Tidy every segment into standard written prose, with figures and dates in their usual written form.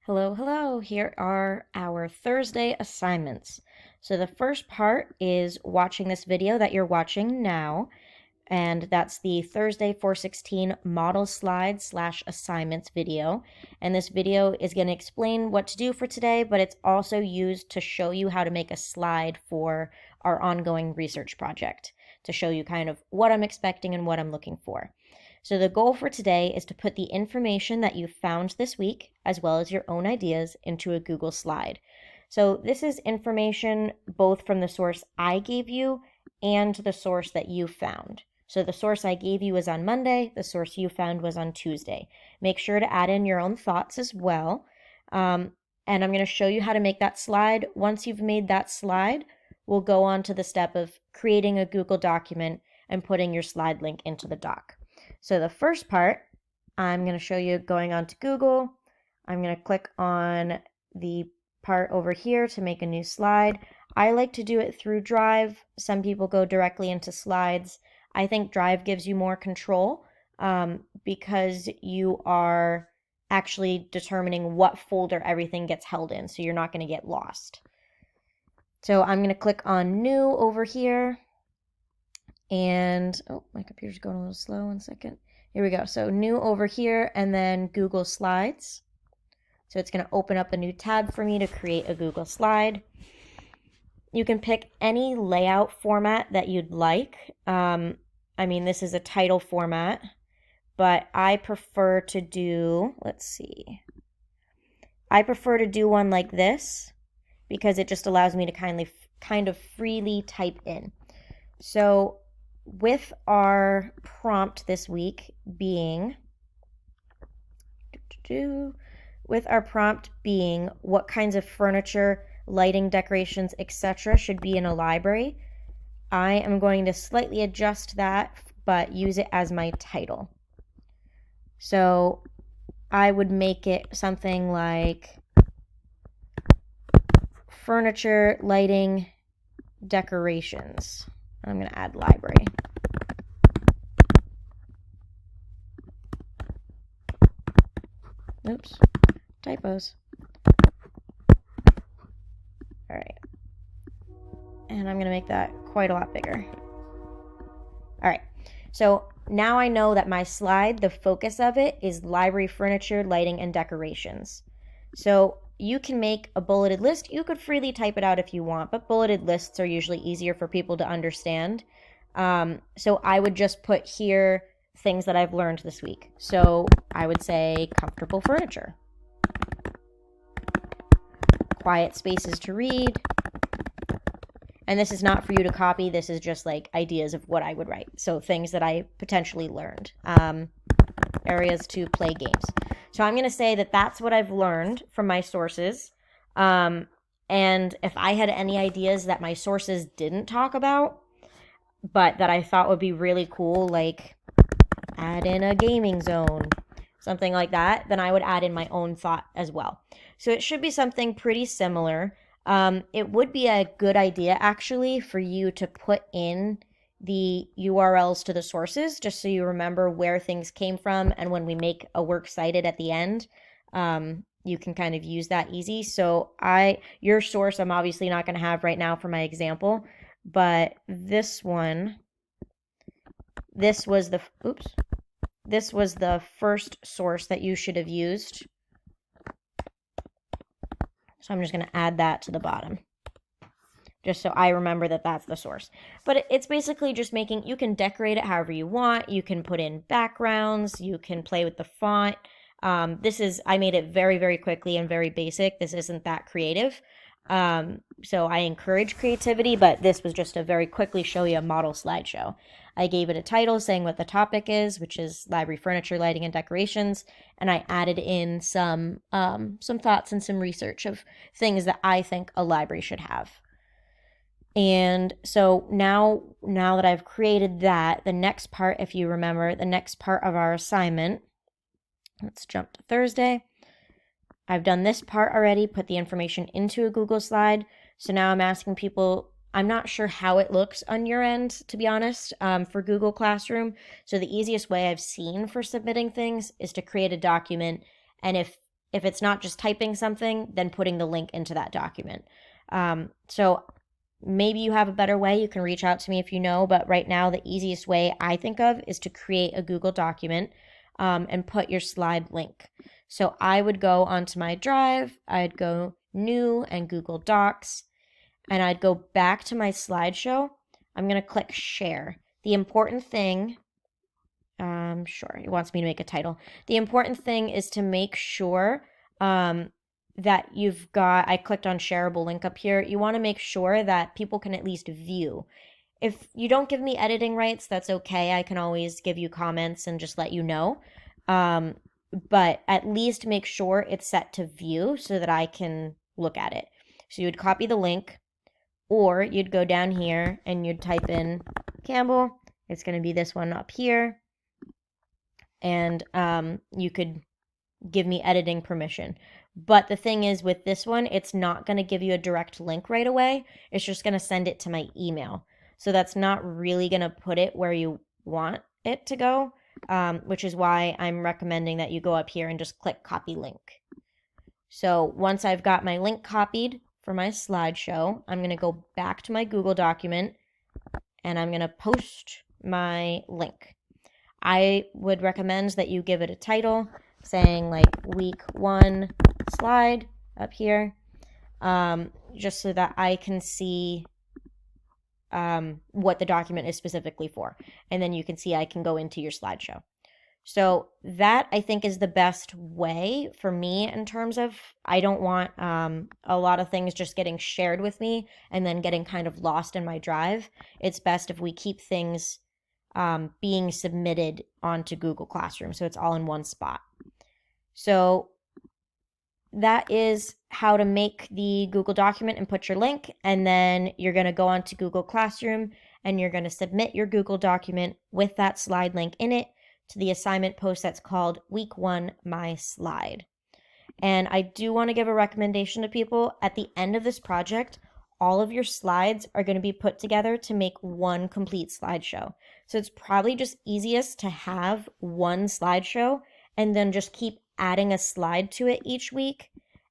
Hello, hello. Here are our Thursday assignments. So the first part is watching this video that you're watching now, and that's the Thursday 416 model slides/assignments video. And this video is going to explain what to do for today, but it's also used to show you how to make a slide for our ongoing research project, to show you kind of what I'm expecting and what I'm looking for. So the goal for today is to put the information that you found this week, as well as your own ideas, into a Google slide. So this is information both from the source I gave you and the source that you found. So the source I gave you was on Monday, the source you found was on Tuesday. Make sure to add in your own thoughts as well. And I'm going to show you how to make that slide. Once you've made that slide, we'll go on to the step of creating a Google document and putting your slide link into the doc. So the first part, I'm going to show you going on to Google. I'm going to click on the part over here to make a new slide. I like to do it through Drive. Some people go directly into Slides. I think Drive gives you more control because you are actually determining what folder everything gets held in, so you're not going to get lost. So I'm going to click on New over here. And, oh, my computer's going a little slow. 1 second. Here we go. So New over here, and then Google Slides. So it's going to open up a new tab for me to create a Google slide. You can pick any layout format that you'd like. This is a title format, but I prefer to do, I prefer to do one like this because it just allows me to kind of freely type in. So with our prompt this week being, what kinds of furniture, lighting, decorations, etc. should be in a library, I am going to slightly adjust that, but use it as my title. So I would make it something like furniture, lighting, decorations. I'm going to add library. Oops, typos. All right. And I'm going to make that quite a lot bigger. All right. So now I know that my slide, the focus of it is library furniture, lighting, and decorations. So you can make a bulleted list. You could freely type it out if you want, but bulleted lists are usually easier for people to understand. So I would just put here things that I've learned this week. So I would say comfortable furniture, quiet spaces to read. And this is not for you to copy. This is just like ideas of what I would write. So things that I potentially learned, areas to play games. So I'm going to say that that's what I've learned from my sources. And if I had any ideas that my sources didn't talk about, but that I thought would be really cool, like add in a gaming zone, something like that, then I would add in my own thought as well. So it should be something pretty similar. It would be a good idea actually for you to put in the URLs to the sources just so you remember where things came from, and when we make a works cited at the end, you can kind of use that easy. So your source I'm obviously not going to have right now for my example, but this was the first source that you should have used. So I'm just going to add that to the bottom, just so I remember that that's the source. But it's basically just you can decorate it however you want. You can put in backgrounds. You can play with the font. I made it very, very quickly and very basic. This isn't that creative. So I encourage creativity, but this was just to very quickly show you a model slideshow. I gave it a title saying what the topic is, which is library furniture, lighting, and decorations, and I added in some thoughts and some research of things that I think a library should have. And so now that I've created that, the next part, if you remember, the next part of our assignment, let's jump to Thursday. I've done this part already, put the information into a Google slide. So now I'm asking people, I'm not sure how it looks on your end, to be honest, for Google Classroom. So the easiest way I've seen for submitting things is to create a document. And if it's not just typing something, then putting the link into that document. So maybe you have a better way. You can reach out to me if you know, but right now the easiest way I think of is to create a Google document and put your slide link. So I would go onto my Drive, I'd go New and Google Docs, and I'd go back to my slideshow. I'm going to click Share. The important thing, sure, it wants me to make a title. The important thing is to make sure that you've got, I clicked on shareable link up here. You want to make sure that people can at least view. If you don't give me editing rights, that's okay. I can always give you comments and just let you know. But at least make sure it's set to view so that I can look at it. So you would copy the link, or you'd go down here and you'd type in Campbell. It's going to be this one up here. And you could give me editing permission. But the thing is, with this one, it's not going to give you a direct link right away. It's just going to send it to my email. So that's not really going to put it where you want it to go, which is why I'm recommending that you go up here and just click copy link. So once I've got my link copied for my slideshow, I'm going to go back to my Google document and I'm going to post my link. I would recommend that you give it a title saying like week 1 slide up here, just so that I can see what the document is specifically for. And then you can see I can go into your slideshow. So that I think is the best way for me in terms of, I don't want a lot of things just getting shared with me and then getting kind of lost in my Drive. It's best if we keep things being submitted onto Google Classroom, so it's all in one spot. So that is how to make the Google document and put your link, and then you're going to go onto Google Classroom and you're going to submit your Google document with that slide link in it to the assignment post that's called Week 1 My Slide. And I do want to give a recommendation to people. At the end of this project, all of your slides are going to be put together to make one complete slideshow. So it's probably just easiest to have one slideshow and then just keep adding a slide to it each week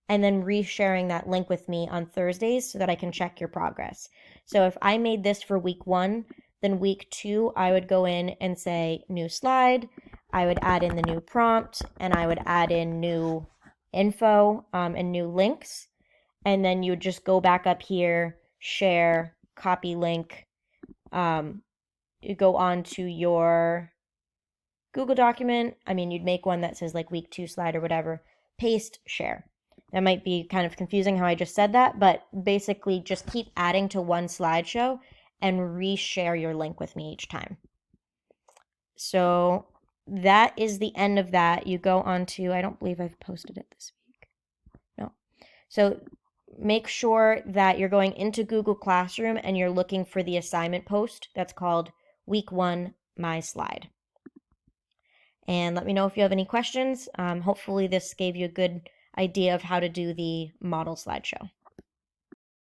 and then resharing that link with me on Thursdays so that I can check your progress. So if I made this for week 1, then week 2, I would go in and say new slide, I would add in the new prompt, and I would add in new info and new links. And then you would just go back up here, share, copy link, you go on to your Google document. I mean, you'd make one that says like week 2 slide or whatever, paste, share. That might be kind of confusing how I just said that, but basically just keep adding to one slideshow and reshare your link with me each time. So that is the end of that. You go on to, I don't believe I've posted it this week. No. So make sure that you're going into Google Classroom and you're looking for the assignment post that's called Week 1 My Slide. And let me know if you have any questions. Hopefully this gave you a good idea of how to do the model slideshow.